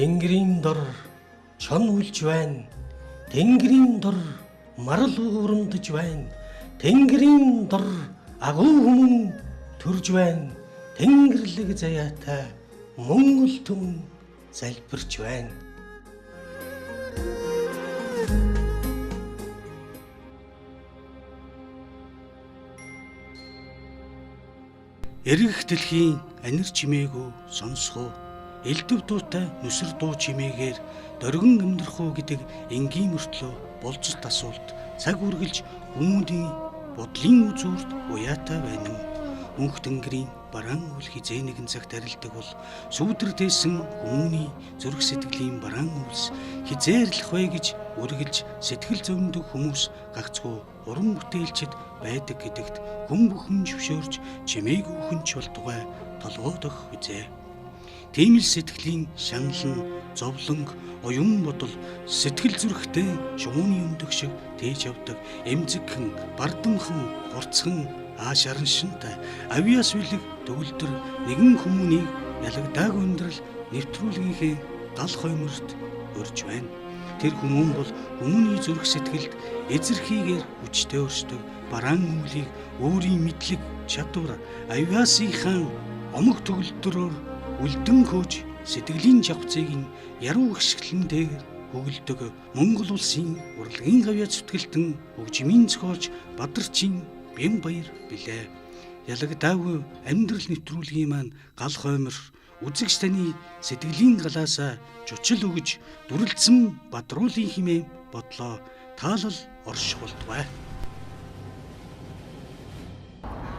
Тэнгэрийн дор чон үлж байна. Тэнгэрийн дор марл уурандж байна. Тэнгэрийн дор агуу хүмүүн төрж байна. Тэнгэрлэг заяатай Монгол түмэн залбирч байна. Эргэх дэлхийн анир чимээгөө сонсгоо. Элдв дуутай нүсэр дуу чимээгээр дөргөн амьдрах уу гэдэг энгийн мөртлөө болцот асуулт цаг үргэлж хүмүүний бодлын үзүүрт уяатай байна. Мөнх тэнгэрийн бараан үл хизээ нэгэн цагт арилдаг бол сүйдэрдээсэн хүмүүний зүрх сэтгэлийн бараан үлс хизээ арилах вэ гэж үргэлж сэтгэл зовндог хүмүүс гагцгүй уран бүтээлчд байдаг гэдэгт хүн бүхэн зөвшөөрч чимээг өхөнч болтугай толгойдох үзээ. Тийм л сэтгэлийн шаналн, зовлонг, оюун бодол сэтгэл зүрхтэй шумууны өндөг шиг тээж явдаг эмзэгхэн, бардамхан, хурцхан, аашараншинтай авьяас үлэг төгөлдөр нэгэн хүмүүнийг ялагдаагүй амьдрал нэвтрүүлгийнхээ гал хойморт өрж байна. Тэр хүмүүн бол хүмүүний зүрх сэтгэлд эзэрхийгээр хүчтэй өршдөг бараан үүлийг өөрийн мэдлэг, чадвар, авьяасынхаа омог төгөлдрөөр үлдэн хөөж сэтгэлийн жавцыг нь яруу гიშгэлэнтэйгээр хөглөдөг Монгол улсын урлагийн гавьяа зүтгэлтэн хөгжмийн зохиолч Бадарчийн Бямбабаяр билээ. Ялагдаагүй амьдрал нэвтрүүлгийн маань гал хоймор үзэгч таны сэтгэлийн галаасаа жучил өгж дүрлцэн бадруулын химээ бодлоо таалал орших болтугай.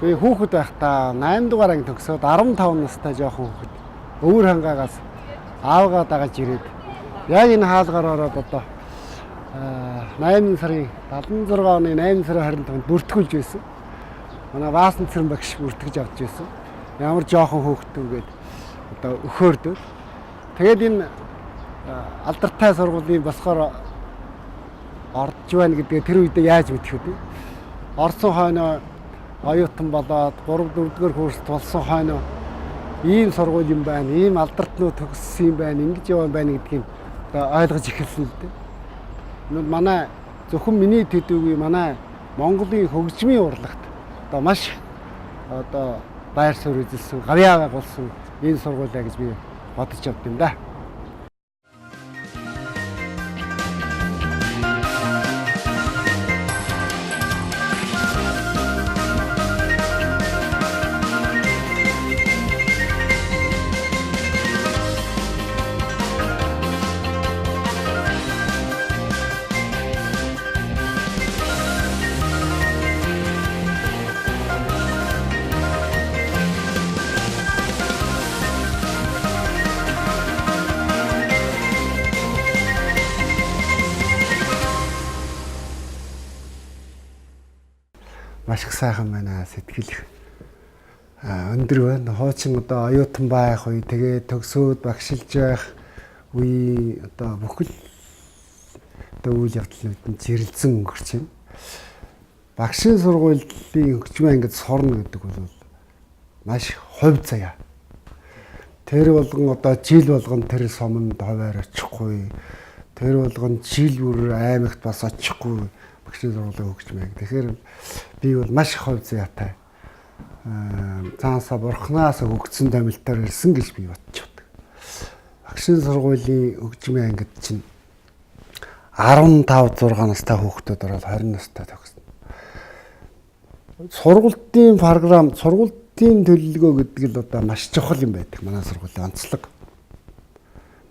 Би хүүхэд байхдаа 8 дугаар анги төгсөөд 15 настай жоохон хүүхэд өвөр хангаагаас аавгаа дагаж ирээд яг энэ хаалгаар ороод одоо 8 сарын 76 оны 8 сарын 25-нд бүртгүүлж байсан. Манай Баасан цэрэн багш бүртгэж авч байсан. Ямар жоохон хүүхдтэй гээд одоо өхөөрдөв. Тэгээд энэ алдартай сургуулийн болсоор орж байна гэдгээ тэр үедээ яаж мэдэх вэ? Орсон хойноо оюутан болоод 3-4-р курст болсон хойноо ийм сургууль юм байна, ийм алдартнууд төгссөн юм байна, ингэж яваа байна гэдгийг ойлгож эхэлсэн л дээ. Манай зөвхөн миний төдийгүй манай Монголын хөгжмийн урлагт одоо маш одоо байр суурь үзүүлсэн, гавьяа байгуулсан энэ сургуулиа гэж би бодож явд юм да. Маш их сайхан байна, сэтгэл өндөр байна. Хуучин одоо оюутан байх үе, тэгээд төгсөөд багшилж байх үе одоо бүхэл одоо үйл явдлууд зэрэлцэн өнгөрч байна. Багшийн сургуулийн хөгжмийн ангид сурна гэдэг бол маш хувь заяа. Тэр болгон одоо жил болгон тэр сомонд ховоор очихгүй. Тэр болгон жил бүр аймагт бас очихгүй. Багшийн сургуулийн хөгжмийн. Тэгэхээр би бол маш хувь заяатай. Цаанасаа бурхнаас өгсөн томилтоор ирсэн гэж би бодож байна. Багшийн сургуулийн хөгжмийн ангид чинь 15-6 настай хүүхдүүд ороод 20 настай төгссөн. Сургуулийн програм, сургуулийн төлөвлөгөө гэдэг л одоо маш чухал юм байдаг. Манай сургуулийн онцлог.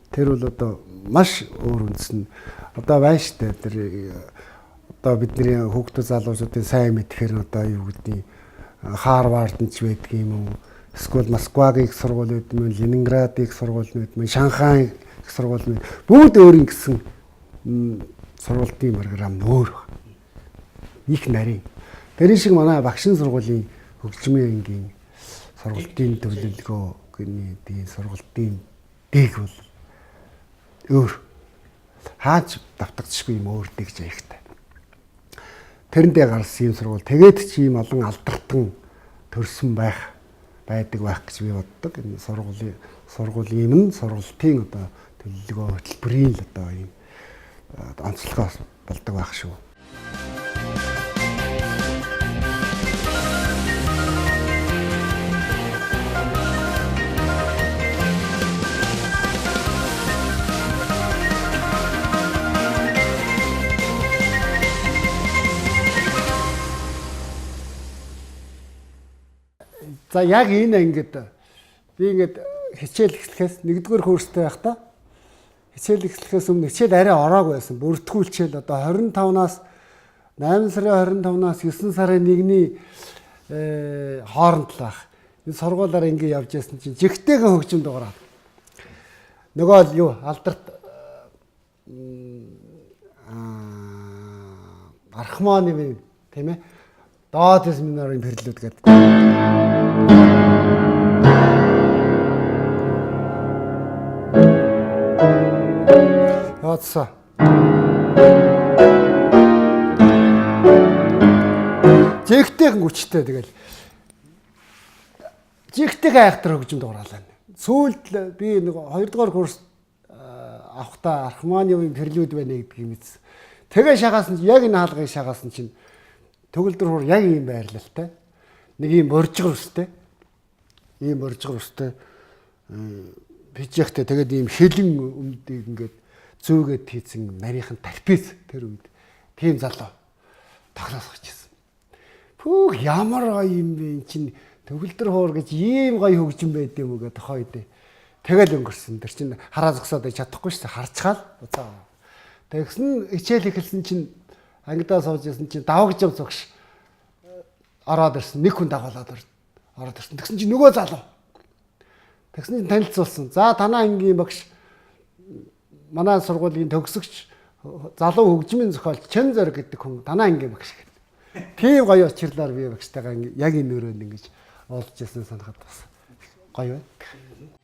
Тэр бол одоо маш өөр үндэс нь одоо байна штэ. Тэр одоо бидний хүүхдүүд залуучуудын сайн мэдхээр одоо юу гэдгийг Харвардд ч байдаг юм уу? Эсвэл Москвагийн их сургуулиуд мөн, Ленинградын их сургуулиуд мөн, Шанхай их сургуулиуд бүгд өөр ингэсэн сургуулийн програм өөр. Их нарийн. Тэр шиг манай Багшийн сургуулийн хөгжмийн ангийн сургуулийн төлөвлөгөө гэнэ сургуулийн дээг бол өөр. Хааж давтагдчихгүй юм өөр дээг заяхтай. Тэрэндээ гарсан юм сургууль. Тэгээд чи ийм олон алдартан төрсөн байдаг гэж би боддог. Энэ сургуулийн юм нь сургуулийн одоо төлөвлөгөө хөтөлбөрийн л одоо ийм онцлогоос болдог байх шүү. За яг энэ ингээд би ингээд хичээл эхлэхээс 1-р курстэй байхдаа хичээл эхлэхээс өмнө хичээл арай ороогүй байсан. Бүртгүүлчээл одоо 25-наас 8 сарын 25-наас 9 сарын 1-ний хооронд л байх. Энэ сургуулаар ингээд явж байсан чинь жигтэйгэн хөгжим дуурайд. Нөгөө л юу алдарт архмоны тийм ээ доод минорын период гэдэг. Яатсан. Жигтэйхэн хүчтэй тэгэл. Жигтэйг айхтар хөгжимд ураалаа. Сүүлд би нэг 2-р курс авахта архмониумын период байна гэдгийг мэдсэн. Тэгээ шагаасан чинь яг энэ хаалгыг шагаасан чинь төгөлдөр яг ийм байрлалтай. Нэг ийм боржгор өстэй. Ийм боржгор өстэй. Бижэхтэй тэгээд ийм хилэн өмдийг ингээд зүүгээд хийсэн нарийнхан тарпиз тэр үед тийм залуу тоглоосгож ирсэн. Пүүх ямар гоё юм бэ чинь төгөлдөр хуур гэж ийм гоё хөгжим байд юм уу гэдэг хойд. Тэгэл өнгөрсөн. Тэр чинь хараа зогсоод чадахгүй шүү дээ. Харцгаал уцаа. Тэгсэн хичээл эхэлсэн чинь ангидаа сууж ирсэн чинь давагжам цогш ороод ирсэн. Нэг хүн дагуулад ороод ирсэн. Тэгсэн чинь нөгөө залуу. Тэгсэн чинь танилцуулсан. За танаа ангийн багш манай сургуулийн төгсөгч залуу хөгжмийн зохиолч Чимэг гэдэг хүн танаа ангийн багш гэдэг. Тийм гоё очирлаар би багштайгаа яг энэ өрөөнд ингэж уулзж ирсэн санахад бас гоё байна.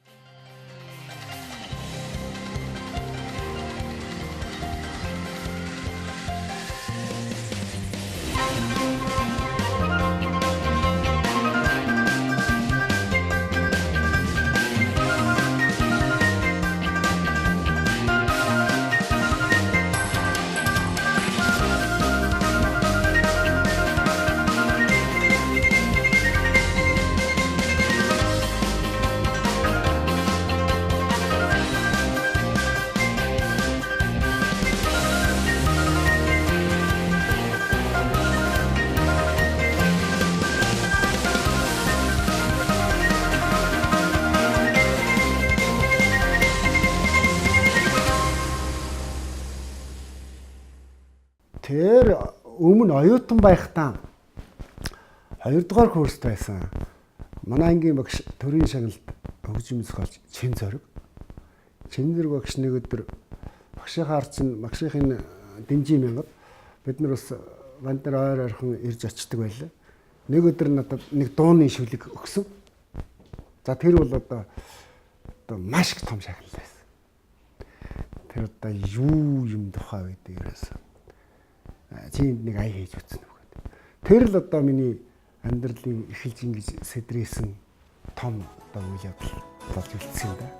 Тэр өмнө оюутан байхдаа 2-р курст байсан. Манай ангийн багш төрийн шагналд хөгжмийн зохиолч Чимэг. Чимэг багш нэг өдөр багшийнхаа арчин багшийн дэмжийн мянга бид нар бас банд нар ойр ойрхон ирж очдөг байлаа. Нэг өдөр надад нэг дууны шүлэг өгсөн. За тэр бол одоо маш их том шагнал байсан. Тэр одоо юу юм тухай үед ерөөсөн. Чинд нэг ая хийж үтсэн үг. Тэр л одоо миний амьдралын эхэлж ингэж сэдрээсэн том одоо үйл явдал болж үлдсэн юм да.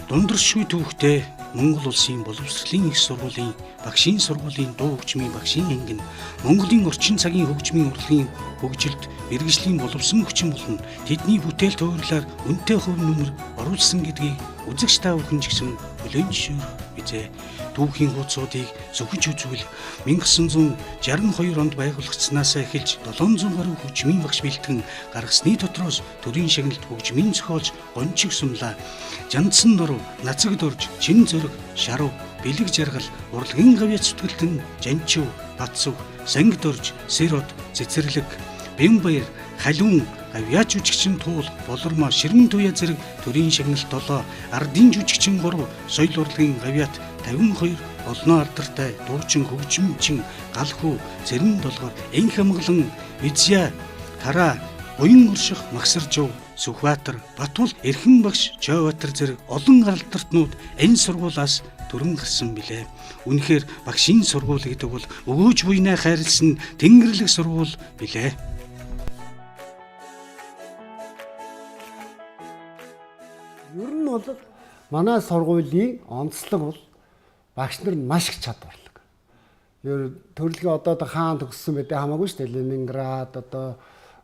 Дундаршгүй түүхтэй Монгол улсын боловсролын их сургуулийн Багшийн сургуулийн дуу хөгжмийн Багшийн ангин Монголын орчин цагийн хөгжмийн урлагийн хөгжилд мэргэжлийн боловсон хүчин болон тэдний бүтээл төвөрлөөр үнэтэй хөв нөмөр оруулсан гэдгийг үзэгч та бүхэн ч гэсэн хүлээн зөвшөөрөх бизээ. Түүхийн хуудсуудыг зөвхөж үзвэл 1962 онд байгуулагдсанаас эхэлж 700 гаруй хөгжмийн багш бэлтгэн гаргасны дотроос төрийн шагналд хөгжмийн зохиолч гончиг сумлаа. Жандсан дурв, нацаг дурж, чин зөрөг, шарав, бэлэг жаргал, урлагийн гавьяц зүтгэлтэн, жанчив, батсуг, санг дурж, сэрод, цэцэрлэг, бямбабаяр, халиун, гавьяач жүжигчин туул, болормоо, ширмэн туяа зэрэг төрийн шагналт 7, ардын жүжигчин 3, соёл урлагийн гавьяат 52, олноо алдартай дуучин хөгжимчин галхүү, зэрэн долгоор, энх амгалан, визя, кара, оюун урших, магсаржав, Сүхбаатар, Батул, Эрхэн багш, Чойбаатар зэрэг олон алдартнууд энэ сургуулиас төрөн гарсан билээ. Үнэхээр Багшийн сургууль гэдэг бол өгөөж буйнаа хайрлсан тэнгэрлэг сургууль билээ. Ер нь бол манай сургуулийн онцлог бол багш нар нь маш их чадварлаг. Төрөлхийн одоо хаан төгссөн байдээ хамаагүй шүү дээ. Ленинград одоо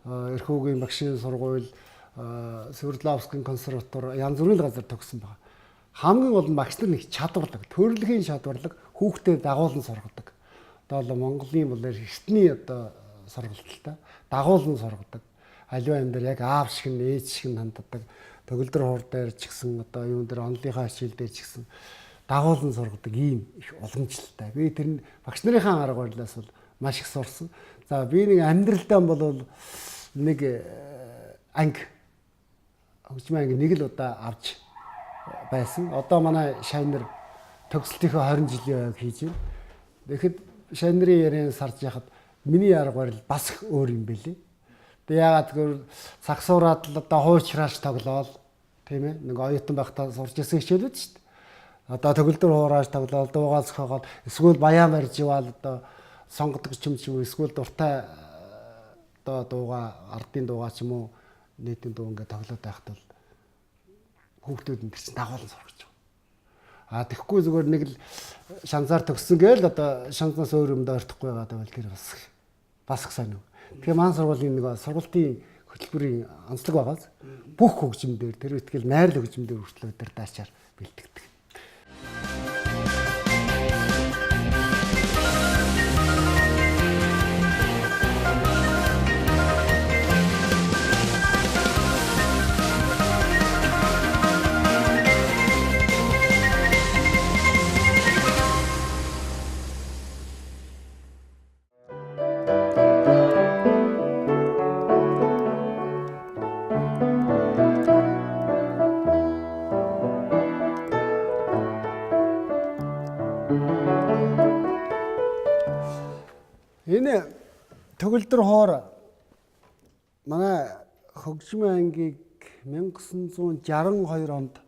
Эрхүүгийн Багшийн сургууль, Свердловскийн консерватори янз бүрийн газар төгссөн байна. Хамгийн гол нь багш нар нэг чадварлаг, төрөлхийн чадварлаг, хүүхдэд дагуулan сургадаг. Одоо Монголын болоор эртний одоо сургалттай дагуулan сургадаг. Аливаа юм дээр яг аав шиг нь ээж шиг нь ханддаг. Төгөлдөр хуур дээр ч гэсэн одоо юун дээр онлынхаа хичээл дээр ч гэсэн дагуулan сургадаг ийм их уламжлалтай. Би тэр нь багш нарынхаа арга барилаас бол маш их сурсан. За би нэг амьдралдаа бол нэг анги хөгжмийн анги нэг л удаа авч байсан. Одоо манай шайнер төгсөлтийнхөө 20 жилийн ойг хийж байна. Тэгэхэд шайнерын яриан сарж яхад миний арга барил бас их өөр юм бэлээ. Тэгээ яагаад гэвэл саксуураад л одоо хуучраач тоглоол тийм ээ. Нэг оюутан байхдаа сурч ирсэн хичээлүүд шүү дээ. Одоо төгөлдөр хуураач тоглоол, дуугаа зохиогоод эсвэл баян барьж ивал одоо сонгодог ч юм уу эсвэл дуртай одоо дуугаа ардын дуугаа ч юм уу нийтийн дуу ингээд тоглоод байхад бол хүүхдүүд энэ чинь дагуулan сургаж байгаа. Тэгэхгүй зүгээр нэг л шанзаар төгссөн гээл одоо шанзнаас өөр юм дойртохгүй байгаа бол тэр бас их сайн. Тэгэхээр маань сургуулийн нэг сургалтын хөтөлбөрийн онцлог байгаас бүх хөгжмөндөр тэр ихтгэл найрал хөгжмөндөр хүртэл өдөр даачаар бэлтгэдэг. Энэ төгөлдөр хуур манай хөгжмийн ангийг 1962 онд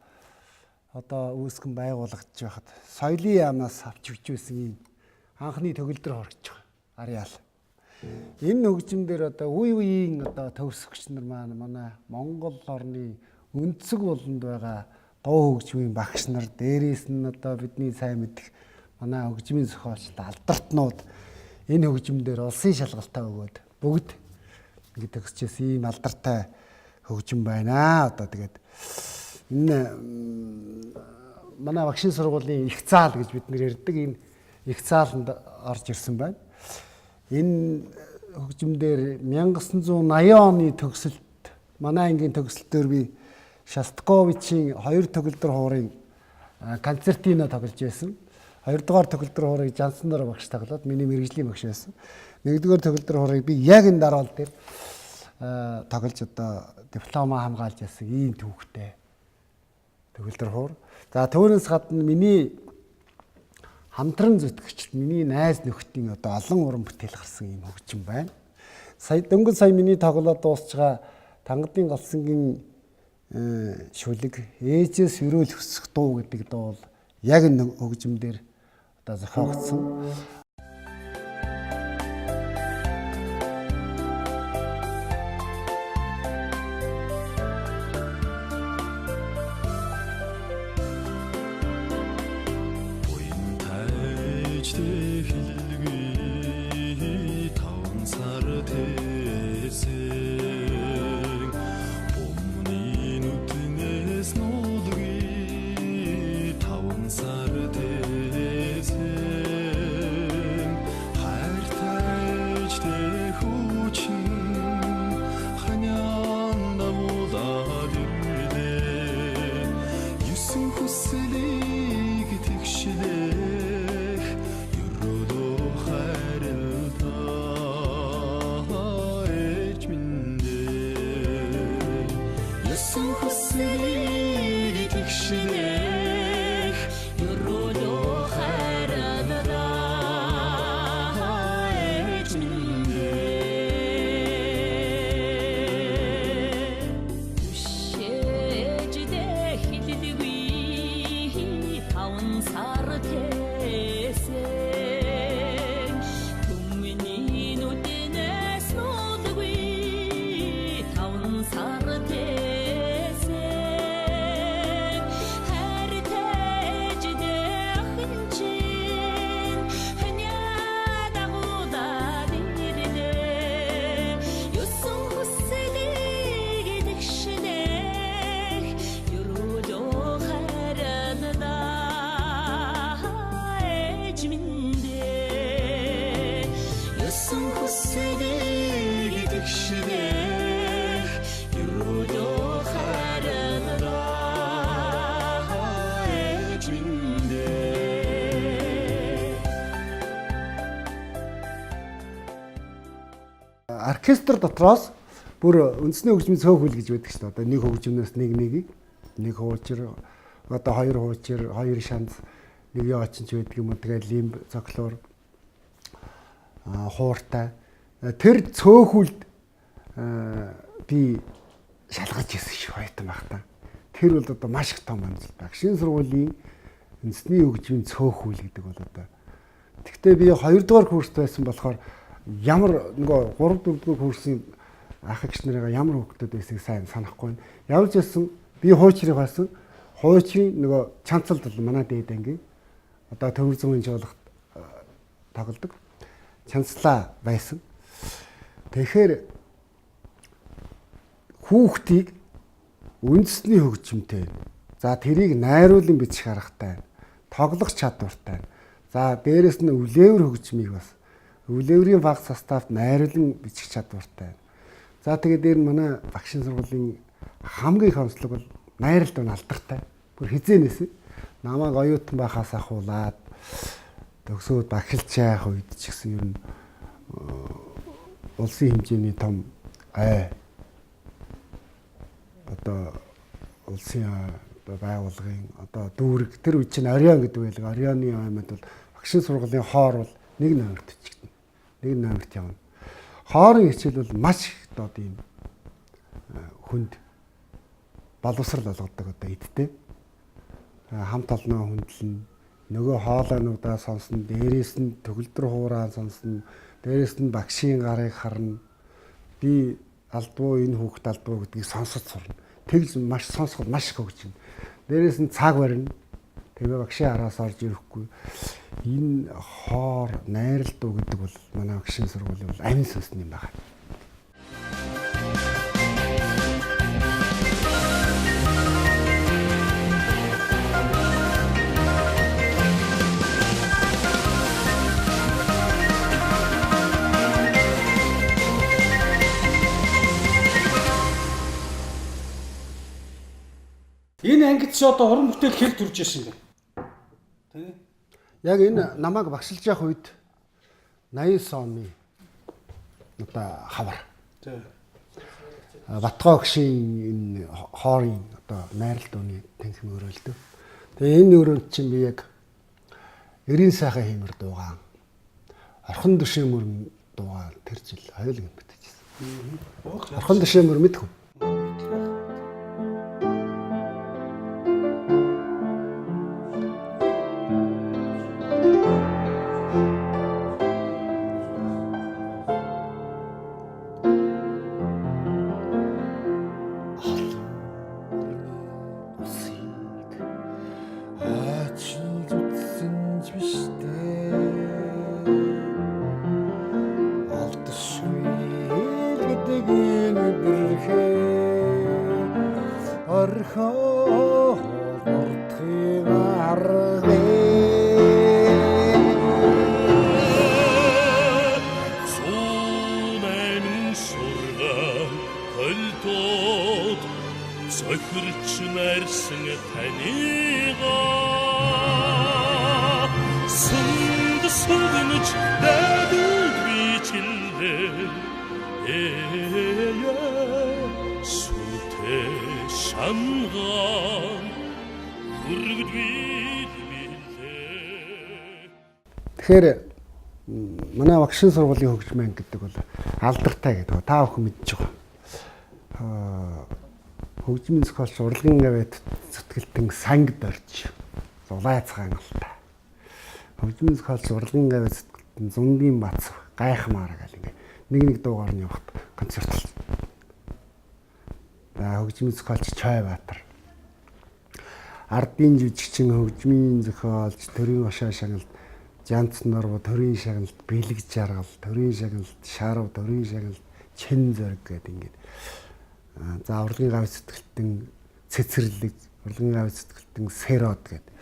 одоо үүсгэн байгуулагдж байхад соёлын яамнаас авч өгч байсан юм анхны төгөлдөр хуур гэж байгаа. Ариал. Энэ хөгжмөндөр одоо үе үеийн одоо төгсөгч нар манай Монгол орны өнцөг болонд байгаа дуу хөгжмийн багш нар дээрээс нь одоо бидний сайн мэдих манай хөгжмийн зохиолч алдартнууд энэ хөгжмөндөр улсын шалгалтаа өгөөд бүгд ингэ төгсчихсэн ийм алдартай хөгжим байна. Одоо тэгээд энэ манай Багшийн сургуулийн их заал гэж бид нэр ярьдаг энэ их зааланд орж ирсэн байна. Энэ хөгжмөндөр 1980 оны төгсөлт манай ангийн төгсөлтөөр би Шостаковичийн 2 төгөлдөр хуурын концертино тоглож байсан. 2 дугаар төгөлдөр хуурыг Жанснаар багш тоглоод миний мэргэжлийн багш байсан. 1 дугаар төгөлдөр хуурыг би яг энэ дараал дээр тоглож одоо диплома хамгаалж яасан ийм түүхтэй төгөлдөр хуур. За түүнээс гадна миний хамтран зүтгэгчд миний найз нөхдийн одоо олон уран бүтээл гарсан ийм хөгжим байна. Дөнгөж сая миний тоглоод дуусчгаа Тангадын галсангийн шүлэг ээжээс өрөөл хөсөх дуу гэдэг дуу бол яг энэ хөгжмөндөр одоо зохиогдсон. оркестр дотроос бүр үндэсний хөгжмийн цөөхөл гэж байдаг шүү дээ. Одоо нэг хөгжмнөөс нэг хуучир, одоо хоёр хуучир, хоёр шанц, нэг яочинч байдаг юм уу. Тэгээд лимб, цоглоор, хууртай. Тэр цөөхөлд би шалгаж ирсэн шүү баятан байх та. Тэр бол одоо маш их том амжилт. Багшийн сургуулийн үндэсний хөгжмийн цөөхөл гэдэг бол одоо. Тэгвэл би 2 дугаар курст байсан болохоор ямар нөгөө 3 4 дугаар курсын ах эгч нарыгаа ямар хөвгтөд байсыг сайн санахгүй байна. Явж байсан би хуучрыг байсан. Хуучрын нөгөө чанцалд бол манай дээд ангийн одоо төвөр зүүн жуулахт тоглодог. Чанцлаа байсан. Тэгэхээр хүүхдийг үндэсний хөгжмөнтэй. За тэрийг найруулан бичих аргатай. Тоглох чадвартай. За дээрэс нь өвлээвэр хөгжмийг бас өвлээврийн баг составт найруулан бичих чадвартай. За тэгээд дээр нь манай багшийн сургуулийн хамгийн их онцлог бол найралт нь алдартай. Бүр хизээнээс намайг оюутан байхаас ахуулаад төгсөөд багшилж яах үед ч гэсэн ер нь улсын хэмжээний том одоо улсын байгууллагын одоо дүүрэг тэр үе чинь оройн гэдэг байлаг. Оройны аймад бол багшийн сургуулийн хоор бол 1 номерт чигтэн. 1 номерт явна. Хоорын хичээл бол маш их доод юм хүнд боловсрал болгодог одоо эдтэй. Хамт олноо хүндлэн нөгөө хоолойнуудаа сонсно, дээрээс нь төгөлдөр хуураа сонсно, дээрээс нь багшийн гарыг харна. Би алдвуу энэ хүүхэд алдвуу гэдгийг сонсож сурна. Тэгж маш сонсоход маш их хөгжинэ. Дээрээс нь цаг барина. Тэгээ багшийн араас орж ирэхгүй. Энэ хоор найралт уу гэдэг бол манай багшийн сургуулийн бол амин сүнс юм байна. Энэ ангид ч одоо уран бүтээл хэл төрж ирсэн юм. Тэ? Яг энэ намайг багшилж явах үед 89 оны одоо хавар. Тэ. Батгой багшийн энэ хоорын одоо найралт ууны танхим өрөөлдөв. Тэгээ энэ өрөөнд чинь би яг эрийн сайхан хиймэр дуугаан, орхон дөшөөмөр дуугаан тэр жил хоёулын бүтээсэн. Орхон дөшөөмөр мэдхүү. зохиолч нарсан танига сүнд сүднэж дайдуд бичиллээ сүтэ шанган хүргд билээ. Тэгэхээр манай Багшийн сургуулийн хөгжмийн гэдэг бол алдартай гэдэг. Та бүхэн мэдж байгаа. Хөгжмийн зохиолч урлагийн авэт зүтгэлтэн сангд орж зулайцгаан алтай. Хөгжмийн зохиолч урлагийн авэт зүтгэлтэн зунгийн бац гайхмаар гэл ингээ нэг дуугаар нь явахад концертлсан. Хөгжмийн зохиолч Чойбаатар. Ардын жүжигчин хөгжмийн зохиолч төрийн ошоо шагналт Жанц норво төрийн шагналт бэлэг жаргал төрийн шагналт шарав төрийн шагналт чин зориг гэдэг ингээд за урлагийн гавь сэтгэлтэн цэцэрлэг урлагийн гавь сэтгэлтэн сэрод гэдэг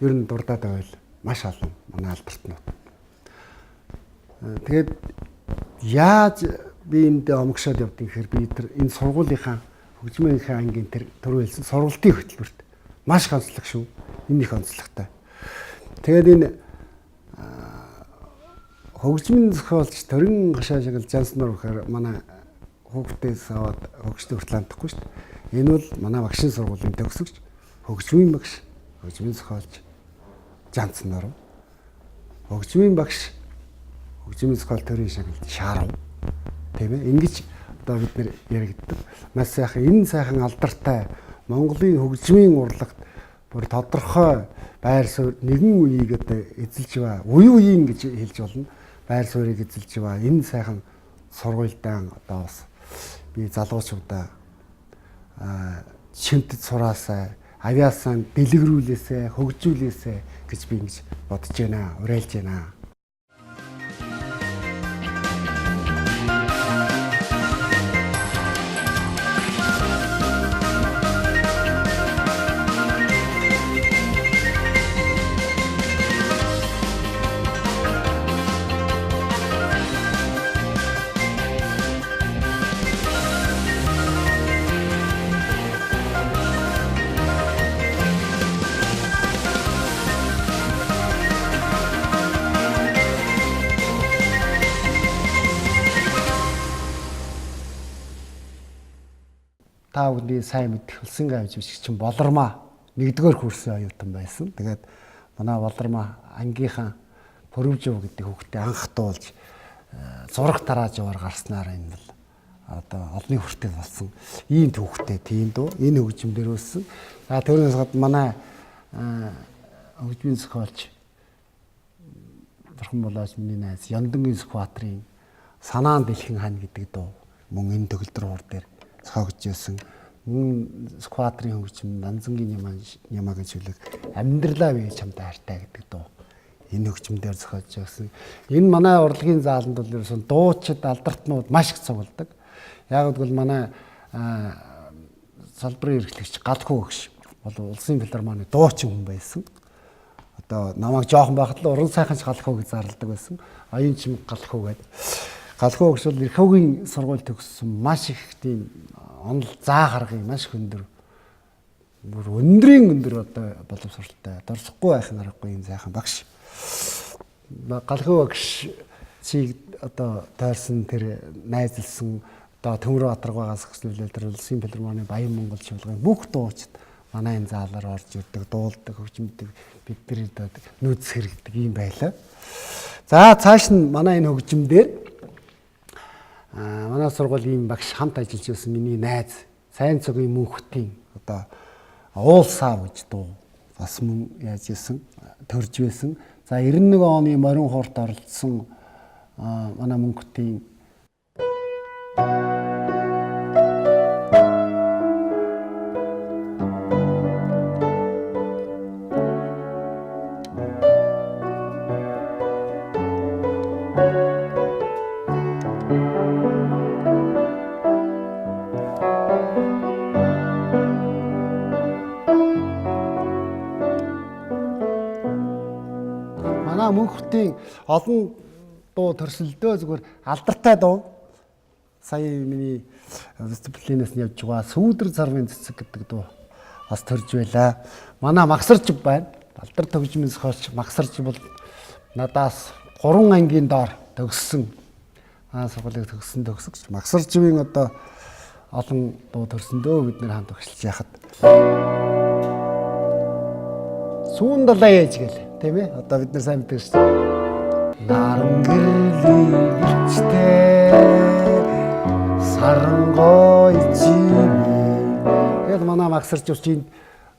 ер нь дурдаад байвал маш олон манай албартнууд. Тэгээд яаж би энд омгшоод явдгийг гэхээр би энэ сургуулийнхаа хөгжмийнхаа ангийн тэр төрүүлсэн сургалтын хөтөлбөрт маш онцлог шүү. Энэ их онцлогтой. Тэгээд энэ хөгжмийн зохиолч төрийн гашаа шиг жанснаар гэхээр манай хүүхдээс аваад хөгжтөд хүртэл амтахгүй шүү дээ. Энэ бол манай багшийн сургуулийн төгсөгч хөгжмийн багш, хөгжмийн зохиолч жанснаар. Хөгжмийн багш, хөгжмийн зохиол төрийн шагналд шаарав. Тийм ээ. Ингэж одоо бид нэр яригддаг. Маш сайхан энэ сайхан алдартай Монголын хөгжмийн урлагт бүр тодорхой байр суурь нэгэн үеийг одоо эзэлж байгаа. Үеийн гэж хэлж болно. Байр суурийг эзэлж байгаа. Энэ сайхан сургуультай одоо бас би залуучуудаа шимтэд сураасаа, авиасаа дэлгэрүүлээсээ, хөгжүүлээсээ гэж би ингэж бодож байна, уриалж байна. Та бүхний сайн мэдэх улсын гавж бичигчин болормоо 1-р курсын оюутан байсан. Тэгээд манай болормоо ангийнхан Пөрөвжөв гэдэг хүүхдээ анх дуулж зураг тарааж яваар гарснаар энэ бол одоо олонний хүртэл болсон ийм түүхтэй тийм дөө энэ хөгжмөөр өссөн. За тэрнээс гадна манай хөгжмийн зохиолч дархлан болооч миний найз Яндангийн скватрын санаан дэлхэн хань гэдэг дөө мөн энэ төгөлдөр хуур дээр цогж байсан. Скватрын хөгжим Нанзангийн ямаа гэж хэлэг амьдралаа бие чамтай хайртай гэдэг дуу. Энэ хөгжмөөр зохиож байсан. Энэ манай урлагийн зааланд бол ерөөсөн дуучид алдартнууд маш их цугладаг. Яг гэвэл манай салбарын эрхлэгч галхуу гэгш бол улсын филармоны дуучин хүн байсан. Одоо намайг жоохон байхад л уран сайханч галхуу гэж зарладаг байсан. Оюун чимэг галхуу гэдэг. Галхуу гэгш бол эрх хөгийн сургууль төгссөн маш их тийм онол заа харгын маш өндөр бүр өндөр одоо боловсралтай дорсохгүй байхын аргагүй энэ сайхан багш. Галхуу багш чиг одоо тойрсон тэр найзалсан одоо Төмөр Батаргаагаас эхлүүлээд тэр улсын филармоны Баян Монгол шуулгын бүх дуучид манай энэ заалаар орж ирдэг, дуулдаг, хөгжмөдөг бидний одоо нөөц хэрэгдэг юм байлаа. За цааш нь манай энэ хөгжим дээр манай сургуулийн багш хамт ажиллаж байсан миний найз сайн цогийн мөнхтийн одоо уулсаа гэж дуу бас мөн яаж исэн төрж байсан. За 91 оны морин хуурт оролцсон манай мөнхтийн мөнхтийн олон дуу төрсөлдөө зүгээр алдартай дуу. Сая миний дисциплинээс нь явж байгаа сүүдэр царвын цэцэг гэдэг дуу бас төрж байлаа. Манай Магсарч байна. Алдар хөгжмийн зохиолч Магсарч бол надаас 3 ангийн доор төгссөн. Манай сургуулийг төгссөн төгсөгч Магсарчвийн одоо олон дуу төрсөндөө бид нэр хамт багшилж яхад. Сүүн далаа яаж гээл тийм ээ одоо бид нар сайн мэддэг шүү дээ. Наран гэрлэгчтэй сарангой чимэг. Тэгээд манай Магсарч урчин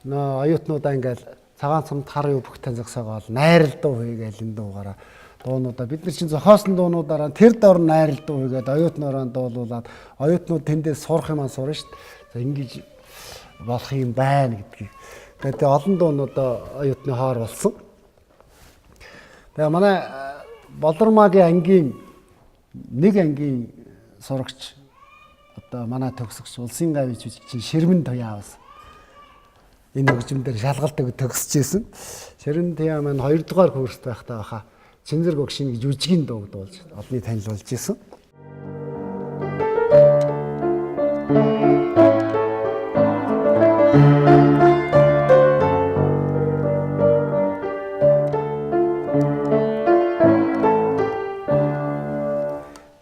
оюутнуудаа ингээл цагаан цамд хар юу бүх таньзагсаагаал найрал дуу хийгээл энэ дуугаараа дуунуудаа бид нар чинь зохиосон дуунуудаараа тэр дор найрал дуу хийгээд оюутнуудаа дуулуулад оюутнууд тэндээс сурах юмаа сурна шүү дээ. Ингэж болох юм байна гэдгийг. Тэгээд олон дуунуудаа оюутны хоор болсон. Тэгээ манай Болормагийн ангийн нэг ангийн сурагч одоо манай төгсөгч улсын гавьч бичигчин Ширмэн Туяавас энэ хөгжмөөр шалгалт төгсөжсэн. Ширмэн Туяа маань 2-р курст байхдаа баха Чинзэр Багшийн гэж үжигийн дуу дуулж олны танилцуулж ирсэн.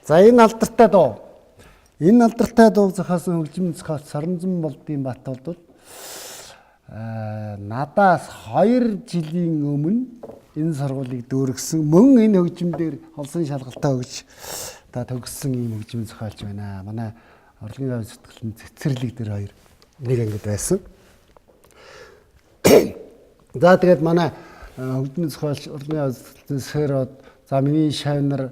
За энэ алдартай дуу. Энэ алдартай дуу зохиосон хөгжмийн зохиолч Соронзон болдын Батболд бол надаас 2 жилийн өмнө энэ сургуулийг дүүргэсэн мөн энэ хөгжим дээр холсон шалгалтаа өгч төгссөн ийм хөгжмийн зохиолч байна. Манай урлагийн авь зүтгэлэн цэцэрлэг дээр 2 нэг ангид байсан. За тэгээд манай хөгжмийн зохиолч урлагийн авь зүтгэлэн сэрод за миний шавнар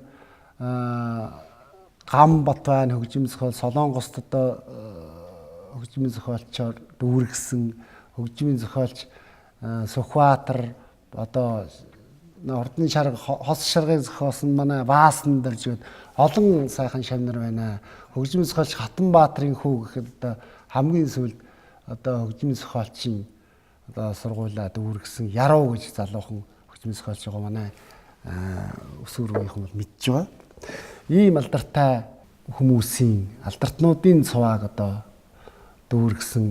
гам бат байна хөгжмийн зохиол Солонгост одоо хөгжмийн зохиолчоор дүүргэсэн хөгжмийн зохиолч Сүхбаатар одоо Ордны шарга хос шаргыг зохиосон манай Баасан дэржгээд олон сайхан шавнар байна. Хөгжмийн зохиолч Хатанбаатарын хүү гэхэд одоо хамгийн сүүлд одоо хөгжмийн зохиолчийн одоо сургуулаа дүүргэсэн Яруу гэж залуухан хөгжмийн зохиолч байгаа манай өсвөрийнхэн бол мэдж байгаа. Ийм алдартай хүмүүсийн алдартнуудын цувааг одоо дүүргэсэн,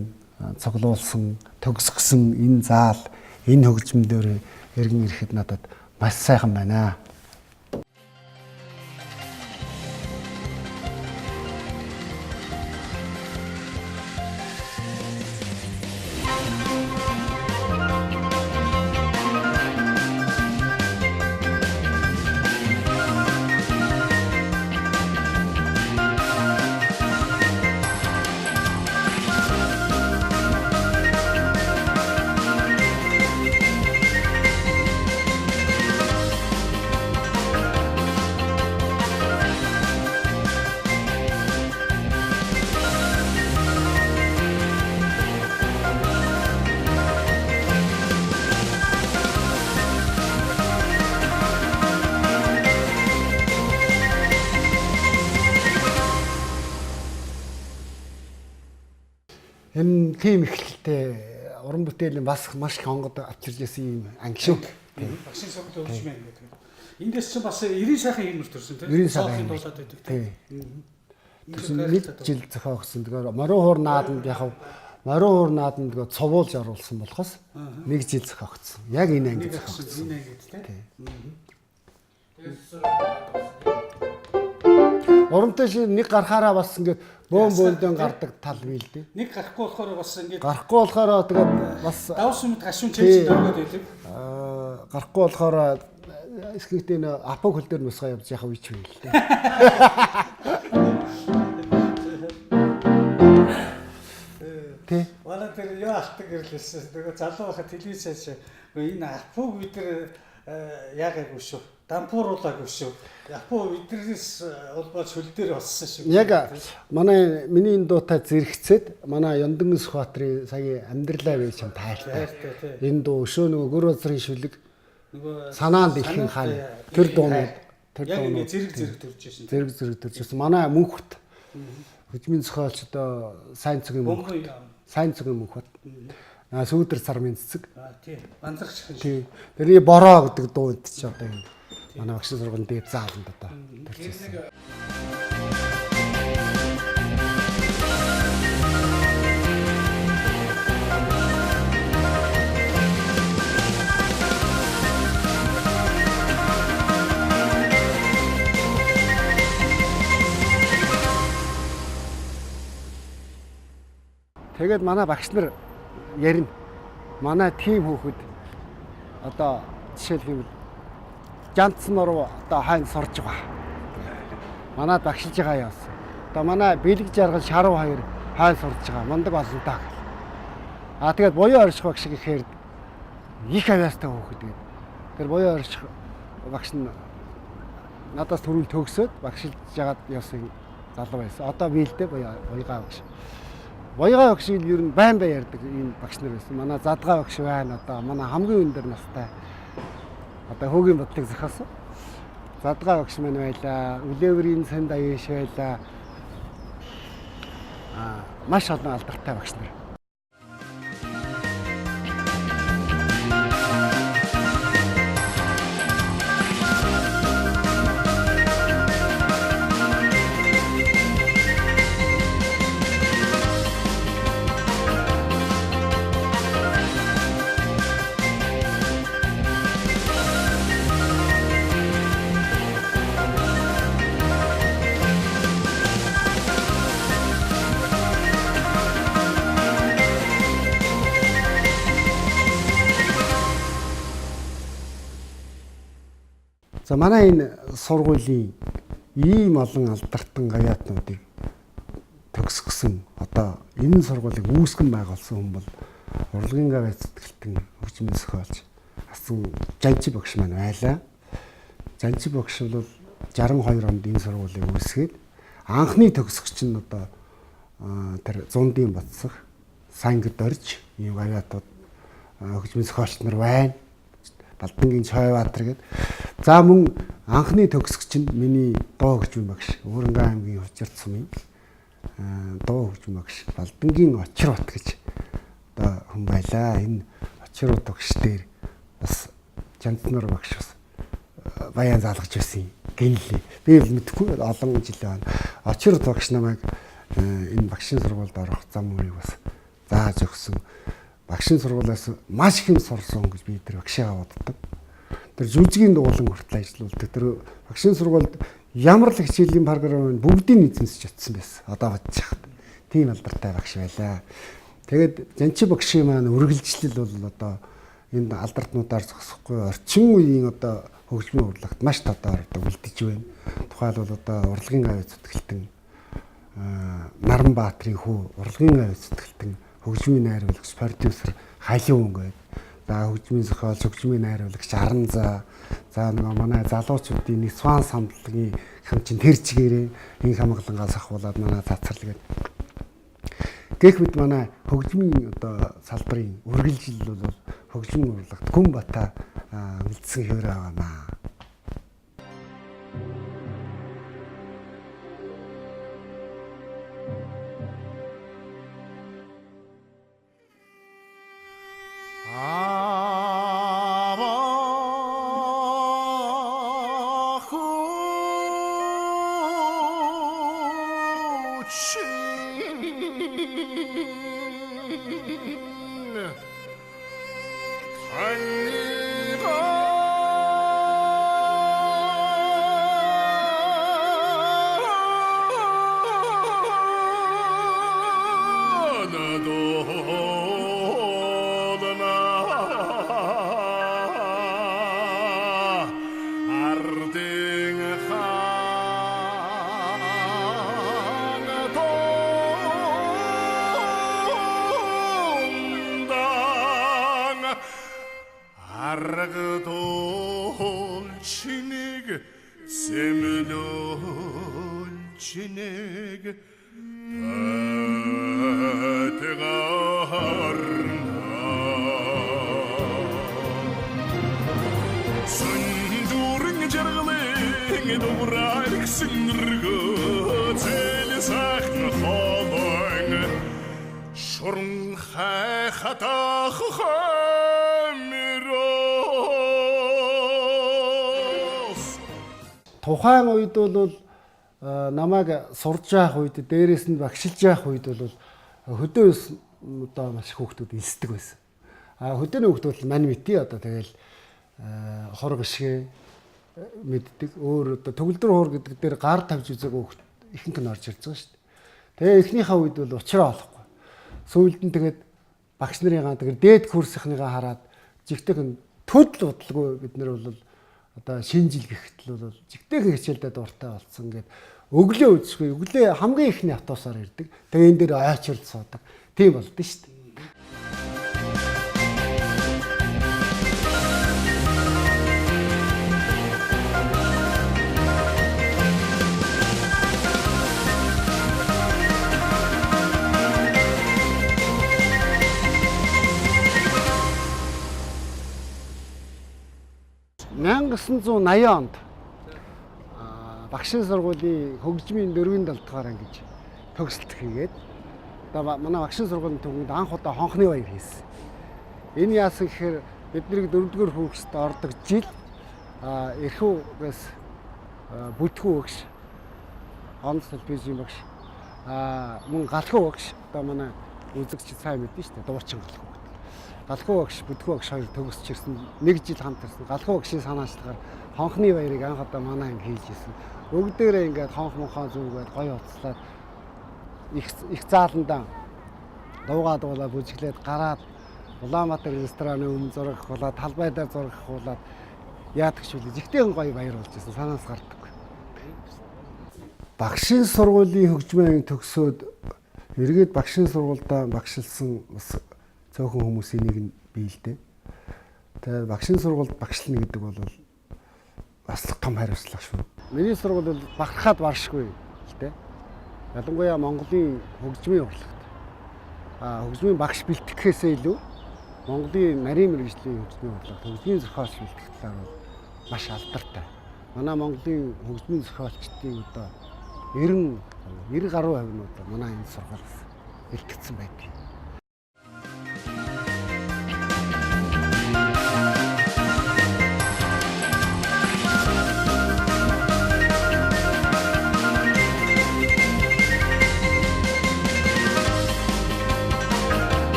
цуглуулсан, төгсгсөн энэ заал, энэ хөгжмөн дээр эргэн ирэхэд надад маш сайхан байна. Энэ тийм ихтэй уран бүтээлийн бас маш их онгод авчирж ирсэн юм анги шүү. Багшийн сургуулийн хөгжмийн гэдэг. Эндээс чинь бас 90 сайхан хиймэр төрсөн тийм. 90 сайхан дуулаад байдаг тийм. Нэг жил зохиогсон. Тэгэхээр морин хуур нааданд яг морин хуур нааданд цовуулж оруулсан болохоос нэг жил зохиогдсон. Яг энэ анги зохиогдсон. Энэ ангид тийм. Урамтай шин нэг гарахаараа бас ингээд бөөн бөөндөөн гардаг тал бий л дээ. Нэг гарахгүй болохоор бас ингээд гарахгүй болохоор тэгээд бас давс юмд гашуун чийж дөргөөд байдаг. Гарахгүй болохоор эсхэгтэй нэ апог хөл дээр нусгаа явж яхав ич вэ л дээ. Тэ. Манай тэр яа алтан гэрлээсэн. Тэгээ залуу байхад телевизээс энэ апог үдэр яагаагүй шүү. Дампууруулаагүй шүү. Апог үдрээс улбаач хөл дээр болсон шүү. Яг манай миний энэ дуутай зэрэгцээд манай Яндангын Сүхбаатарын сая амьдралаа байж юм тайлтай. Энэ дуу өшөө нөгөө гөр газрын шүлэг нөгөө санаанд илхэн хаан тэр дуунууд яг ингэ зэрэг төрж ирсэн. Зэрэг төрж ирсэн. Манай мөнхөт хөгжмийн зохиолч одоо сайн цагийн мөнхөт. Сайн цагийн мөнхөт. Сүүдэр сармын цэцэг. Тийм. Банзарч шиг. Тийм. Тэрний бороо гэдэг дуу эд чи одоо энэ манай Багшийн сургуулийн дээд зааланд одоо төрж ирсэн. Тэгээд манай багш нар ярина. Манай тим хүүхэд одоо жишээлбэл Жантсан руу одоо хайн сурж байгаа. Манайд багшилж байгаа яас. Одоо манай бэлэг жаргал шаруу хоёр хайн сурж байгаа. Мундаг болно даа гэл. Тэгээд буян орших багш гэхээр их авьяастай хүүхэд гээд. Тэр буян орших багш нь надаас түрүүл төгсөөд багшилж жагаад явсан залуу байсан. Одоо биэлдэ буяга багш. Буяга багш нь ер нь байн ярьдаг ийм багш нар байсан. Манай задгаа багш байна. Одоо манай хамгийн өндөр настай одоо хөөгийн бодлыг зохиосон. Задгаа багш маань байлаа. Үлээврийн санд аяаш байлаа. Маш олон алдартай багш нар. За манай энэ сургуулийн ийм олон алдартан гавьяатнуудыг төгсгсөн одоо энэ сургуулийг үүсгэн байгуулсан хүн бол урлагийн гавьяа зүтгэлтэн хөгжмийн зохиолч асан Жанчи багш маань байлаа. Жанчи багш бол 62 онд энэ сургуулийг үүсгээд анхны төгсөгч нь одоо тэр зундын батсах сангид орж ийм гавьяатууд хөгжмийн зохиолч нар байна. Балдангийн Чойбаатар гэдэг. За мөн анхны төгсөгч нь миний дуу хөгжмийн багш Өвөрнгөө аймгийн Хужирт сумын дуу хөгжмийн багш Балдангийн Очрот гэж одоо хүн байлаа. Энэ Очрот багш дээр бас Жанцнаар багш бас баян заалгаж байсан гэнэлээ. Би л мэдгүй олон жил байна. Очрот багш намайг энэ багшийн сургуульд орох зам мөрийг бас зааж өгсөн. Багшийн сургуулиас маш их юм сурсан гэж би тэр багшигаа боддог. Тэр жүжигийн дуулан хүртэл ажиллаулдаг. Тэр багшийн сургуульд ямар л хичээлийн програм бүгдийг эзэмсэж чадсан байсан. Одоо бодож хахад. Тийм алдартай багш байлаа. Тэгээд Жанчи багшийн маань үргэлжлэл бол одоо энэ алдартнуудаар зогсохгүй орчин үеийн одоо хөгжмийн урлагт маш тодор одоо үлдэж байна. Тухайлбал одоо урлагийн гавьяа зүтгэлтэн Наранбаатрын хүү урлагийн гавьяа зүтгэлтэн хөгжмийн найруулагч продюсер Халиун гэдэг. За хөгжмийн зохиолч, хөгжмийн найруулагч Аран за нөгөө манай залуучуудын нэг Сван самтлагийн хамчин тэрчгээрээ энэ хамгаалангаас ахуулаад манай цацрал гэдэг. Гэх мэт манай хөгжмийн одоо салбарын үргэлжлэл бол хөгжмийн урлагт гүн бата үлдсэн хэвээр байна. Тухайн үед бол намайг сурж явах үед дээрээс нь багшилж явах үед бол хөдөөс одоо маш хүүхдүүд элсдэг байсан. Хөдөөний хүүхдүүд мань мэдээ одоо тэгэл хор гიშгэ мэддэг. Өөр одоо төгөлдөр хор гэдэг дээр гар тавьж үзэг хүүхд ихэнх нь орж ирж байгаа шүү дээ. Тэгээ эхнийхээ үед бол уучраа олохгүй. Сүүлд нь тэгээд багш нарын тэгээд дээд курсынхныгаа хараад жигтэйхэн төдөл бодлого бид нар бол одоо шинэ жил гэхэд бол жигтэйхэн хичээлдээ дуртай болсон гэдэг өглөө үзэхгүй өглөө хамгийн ихний автобусаар ирдэг. Тэгээ энэ дээр ойчрол суудаг. Тийм болд нь шүү дээ. онд Багшийн сургуулийн хөгжмийн 4-ийн 7 дугаар ангиж төгсөлт хийгээд одоо манай Багшийн сургуулийн төвөнд анх удаа хонхны баяр хийсэн. Энэ яасан гэхээр бидний 4-р курст ордог жил эрхүүгээс бүтгүү багш онц телевизийн багш мөн галхуу багш одоо манай үзэгч сайн мэднэ шүү дээ дуучин галхуу. Галхуу багш бүтгүү багш хоёр төгсч ирсэн. Нэг жил хамт ирсэн. Галхуу багшийн санаачлагаар хонхны баярыг анх удаа манай анги хийж ирсэн. Өгдөрөө ингээд хонх монхон зүгээд гоё уцлаад их зааландаа дуугаа бүжиглээд гараад Улаанбаатар рестораны өмнө зураг хуулаад талбай дээр зураг хуулаад яадаг ч үлээ. Жигтэйхэн гоё баяр болж байсан. Санаас гардаг. Багшийн сургуулийн хөгжмийн төгсөөд эргээд багшийн сургуультай багшилсан бас цөөхөн хүмүүсийн нэг нь бий л дээ. Тэгээд багшийн сургуульд багшлна гэдэг бол бас том хариуцлага шүү. Миний сургууль бол бахархаад баршгүй л дээ. Ялангуяа Монголын хөгжмийн урлагт. Хөгжмийн багш бэлтгэхээсээ илүү Монголын нарийн мэргэжлийн хөгжмийн урлагт хөгжмийн зохиолч бэлтгэх талаар бол маш алдартай. Манай Монголын хөгжмийн зохиолчдын одоо 90 гаруй хувь нь одоо манай энэ сургуулиас бэлтгэсэн байдаг.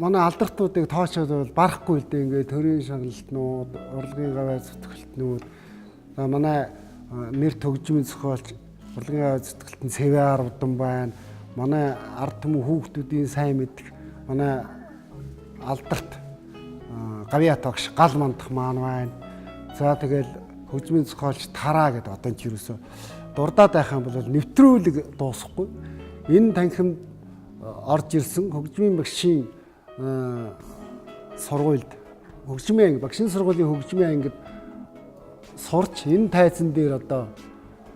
Манай алдартуудыг тоочод бол барахгүй л дээ. Ингээд төрийн шагналтнууд, урлагийн гавай зүтгэлтнүүд, манай нэрт хөгжмийн зохиолч, урлагийн гавай зүтгэлтэн ЦВ-аар удан байна. Манай ард түмэн хүүхдүүдийн сайн мэдэх манай алдарт гавьяа тогш гал мандах маань байна. За тэгэл хөгжмийн зохиолч тараа гэдэг одоо ч юусоо дурдаад байхan бол нэвтрүүлэг дуусахгүй. Энэ танхимд орж ирсэн хөгжмийн багшийн сургуульд хөгжмийн анги, багшийн сургуулийн хөгжмийн ангид сурч энэ тайзан дээр одоо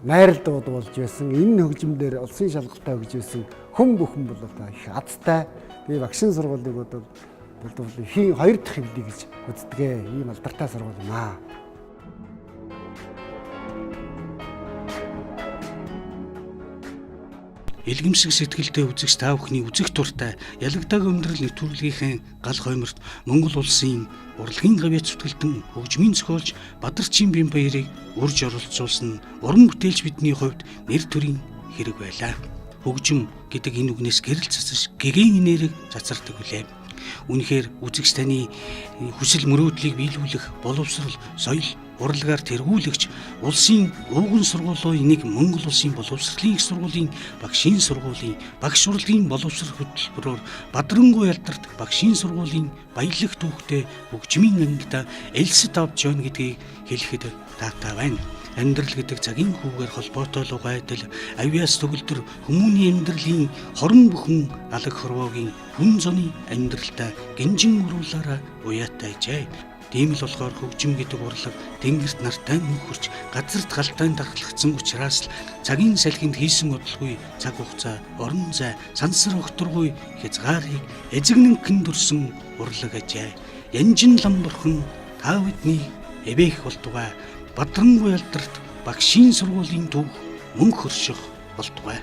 найрал дууд болж байсан. Энэ хөгжим дээр улсын шалгалтаа өгж байсан хүн бүхэн бол одоо их азтай. Тэгээ багшийн сургуулийг бол хийн 2 дахь хэвлий гэж үздэг. Ийм алдартай сургууль юм аа. Илгэмсэг сэтгэлтэй үзэгч та бүхний үзэх туртай ялагдаагүй амьдрал нэвтрүүлгийнхээ гал хойморт Монгол улсын урлагийн гавьяа зүтгэлтэн хөгжмийн зохиолч Бадарчийн Бямбабаярыг урьж оролцуулсан уран бүтээлч бидний хувьд нэр төрийн хэрэг байлаа. Хөгжим гэдэг энэ үгнээс гэрэл цацаж гэгээн нэрийг цацардаг үлээ. Үнэхээр үзэгч таны хүсэл мөрөөдлийг биелүүлэх боловсрол, соёл, урлагаар тэргүүлэгч улсын ууган сургуулийн нэг Монгол улсын боловсролын их сургуулийн Багшийн сургуулийн багш урлагийн боловсрол хөтөлбөрөөр Бадарчийн ялдарт Багшийн сургуулийн баялаг түүхтэй хөгжмийн ангида элсэд авч явна гэдгийг хэлэхэд таатай байна. Амьдрал гэдэг цагийн хүүгээр холбоотой лугайдал авьяас төгөлдөр хүмүүний амьдралын хорон бүхэн алаг хорвоогийн хүн зуны амьдралтай гинжин уруулаараа уяатайжээ. Тийм л болохоор хөгжим гэдэг урлаг тэнгэрт нартай нөхөрч газарт галтай дархлагдсан учраас л цагийн салхинд хийсэн удалгүй цаг хугацаа орон зай сансар өгтөргүй хязгаарыг эзэгнэнхэн дүрсэн урлаг ажээ. Янжин лам бурхан та бидний эвээх болтугай Бадарчийн ялдарт Багшийн сургуулийн түүх мөн хөрших болтугай.